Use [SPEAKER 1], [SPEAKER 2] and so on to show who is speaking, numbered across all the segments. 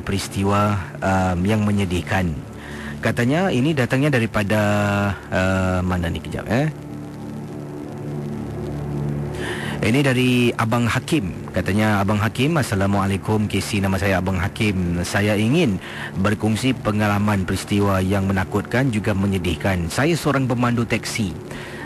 [SPEAKER 1] peristiwa yang menyedihkan. Katanya ini datangnya daripada mana ni kejap Ini dari Abang Hakim. Katanya, Abang Hakim, Assalamualaikum KC, nama saya Abang Hakim. Saya ingin berkongsi pengalaman peristiwa yang menakutkan juga menyedihkan. Saya seorang pemandu teksi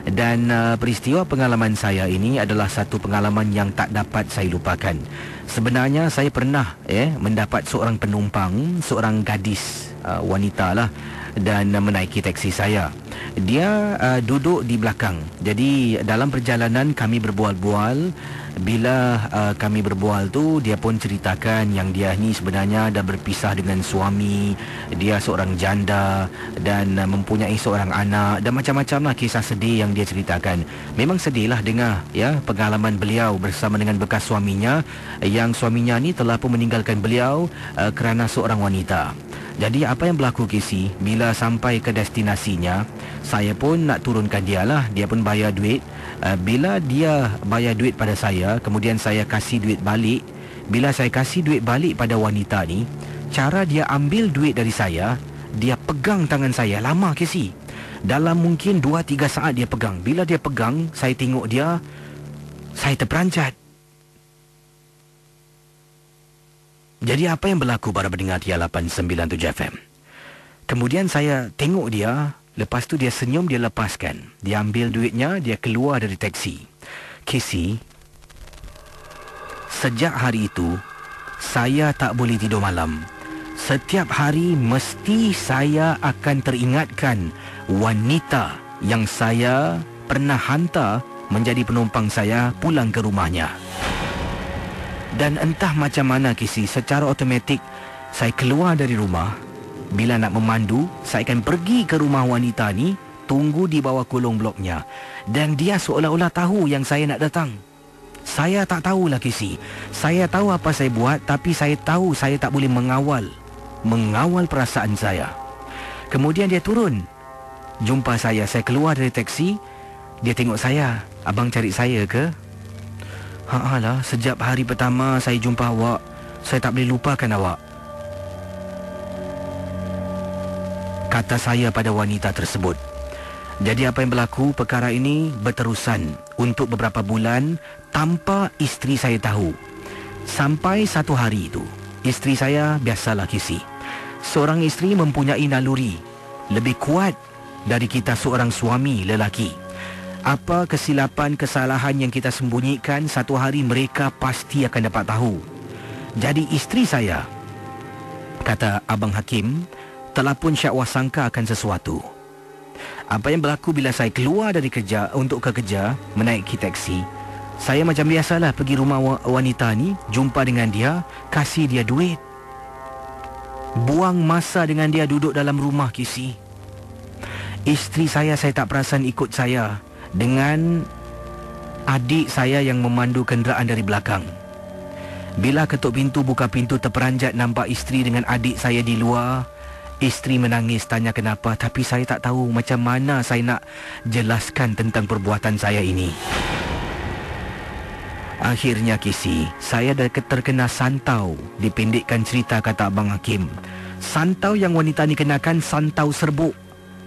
[SPEAKER 1] dan peristiwa pengalaman saya ini adalah satu pengalaman yang tak dapat saya lupakan. Sebenarnya saya pernah mendapat seorang penumpang, seorang gadis wanita lah, dan menaiki teksi saya. Dia duduk di belakang. Jadi dalam perjalanan kami berbual-bual. Bila kami berbual tu, dia pun ceritakan yang dia ni sebenarnya dah berpisah dengan suami. Dia seorang janda dan mempunyai seorang anak, dan macam-macam lah kisah sedih yang dia ceritakan. Memang sedih lah dengar pengalaman beliau bersama dengan bekas suaminya, yang suaminya ni telah pun meninggalkan beliau kerana seorang wanita. Jadi apa yang berlaku KC, bila sampai ke destinasinya, saya pun nak turunkan dia lah. Dia pun bayar duit. Bila dia bayar duit pada saya, kemudian saya kasih duit balik. Bila saya kasih duit balik pada wanita ni, cara dia ambil duit dari saya, dia pegang tangan saya lama KC. Dalam mungkin 2-3 saat dia pegang. Bila dia pegang, saya tengok dia, saya terperanjat. Jadi apa yang berlaku para pendengar Tia 897 FM? Kemudian saya tengok dia, lepas tu dia senyum, dia lepaskan. Dia ambil duitnya, dia keluar dari teksi. KC, sejak hari itu, saya tak boleh tidur malam. Setiap hari mesti saya akan teringatkan wanita yang saya pernah hantar menjadi penumpang saya pulang ke rumahnya. Dan entah macam mana KC, secara automatik saya keluar dari rumah. Bila nak memandu, saya akan pergi ke rumah wanita ni, tunggu di bawah kolong bloknya. Dan dia seolah-olah tahu yang saya nak datang. Saya tak tahulah KC. Saya tahu apa saya buat, tapi saya tahu saya tak boleh mengawal perasaan saya. Kemudian dia turun, jumpa saya keluar dari teksi. Dia tengok saya, abang cari saya ke? Lah, sejak hari pertama saya jumpa awak, saya tak boleh lupakan awak, kata saya pada wanita tersebut. Jadi apa yang berlaku, perkara ini berterusan untuk beberapa bulan tanpa isteri saya tahu. Sampai satu hari itu, isteri saya, biasalah KC, seorang isteri mempunyai naluri lebih kuat dari kita seorang suami lelaki. Apa kesilapan, kesalahan yang kita sembunyikan, satu hari mereka pasti akan dapat tahu. Jadi isteri saya, kata Abang Hakim, telah pun syakwa sangka akan sesuatu. Apa yang berlaku bila saya keluar dari kerja untuk ke kerja, menaiki teksi, saya macam biasalah pergi rumah wanita ni, jumpa dengan dia, kasih dia duit, buang masa dengan dia duduk dalam rumah KC. Isteri saya tak perasan ikut saya dengan adik saya yang memandu kenderaan dari belakang. Bila ketuk pintu, buka pintu, terperanjat nampak isteri dengan adik saya di luar. Isteri menangis, tanya kenapa, tapi saya tak tahu macam mana saya nak jelaskan tentang perbuatan saya ini. Akhirnya KC, saya dah terkena santau. Dipendekkan cerita, kata Abang Hakim, santau yang wanita ni kenakan santau serbuk.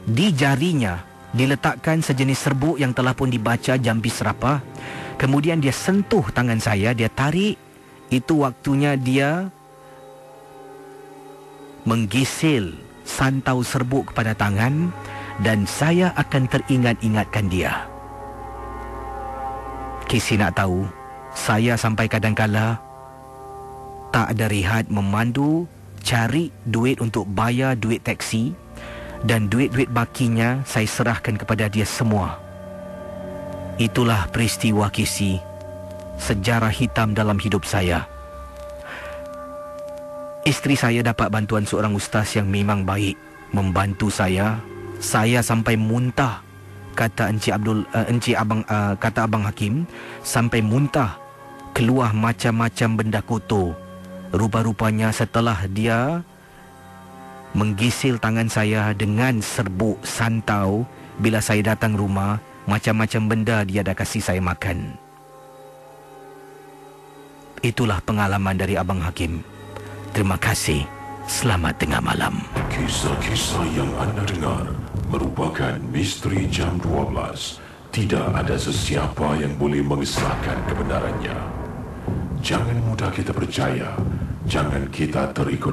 [SPEAKER 1] Di jarinya diletakkan sejenis serbuk yang telah pun dibaca jampi serapah. Kemudian dia sentuh tangan saya, dia tarik. Itu waktunya dia menggisil santau serbuk kepada tangan, dan saya akan teringat-ingatkan dia. KC nak tahu, saya sampai kadang-kala tak ada rehat memandu, cari duit untuk bayar duit teksi. Dan duit-duit bakinya saya serahkan kepada dia semua. Itulah peristiwa KC, sejarah hitam dalam hidup saya. Isteri saya dapat bantuan seorang ustaz yang memang baik, membantu saya. Saya sampai muntah, kata kata Abang Hakim, sampai muntah, keluar macam-macam benda kotor. Rupa-rupanya setelah dia menggisil tangan saya dengan serbuk santau, bila saya datang rumah, macam-macam benda dia dah kasih saya makan. Itulah pengalaman dari Abang Hakim. Terima kasih. Selamat tengah malam.
[SPEAKER 2] Kisah-kisah yang anda dengar merupakan misteri jam 12. Tidak ada sesiapa yang boleh mengesahkan kebenarannya. Jangan mudah kita percaya. Jangan kita terikut